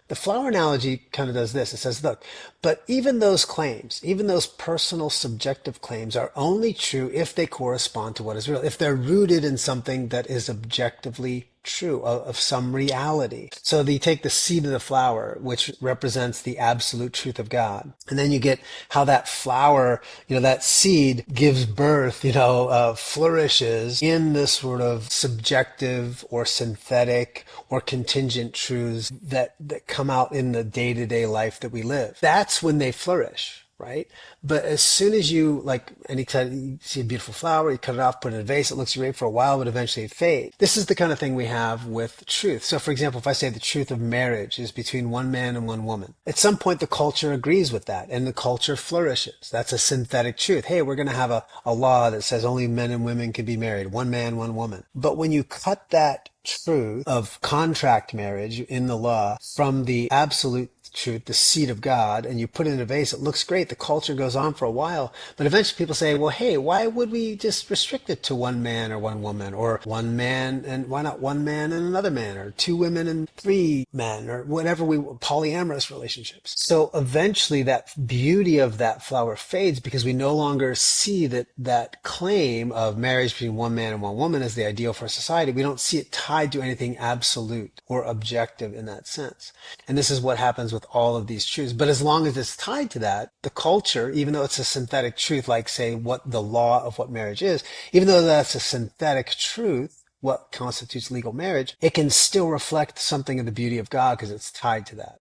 The flower analogy kind of does this. It says, look, but even those claims, even those personal subjective claims are only true if they correspond to what is real, if they're rooted in something that is objectively true, of some reality. So you take the seed of the flower, which represents the absolute truth of God. And then you get how that flower, that seed gives birth, flourishes in this sort of subjective or synthetic or contingent truths that come out in the day-to-day life that we live. That's when they flourish. Right? But as soon as you you see a beautiful flower, you cut it off, put it in a vase, it looks great for a while, but eventually it fades. This is the kind of thing we have with truth. So for example, if I say the truth of marriage is between one man and one woman, at some point the culture agrees with that and the culture flourishes. That's a synthetic truth. Hey, we're going to have a law that says only men and women can be married, one man, one woman. But when you cut that truth of contract marriage in the law from the absolute truth, the seed of God, and you put it in a vase, it looks great. The culture goes on for a while, but eventually people say, well, hey, why would we just restrict it to one man or one woman, or one man, and why not one man and another man, or two women and three men, or whatever, polyamorous relationships. So eventually that beauty of that flower fades because we no longer see that claim of marriage between one man and one woman as the ideal for society. We don't see it tied to anything absolute or objective in that sense. And this is what happens with all of these truths. But as long as it's tied to that, the culture, even though it's a synthetic truth, like say what the law of what marriage is, even though that's a synthetic truth, what constitutes legal marriage, it can still reflect something of the beauty of God because it's tied to that.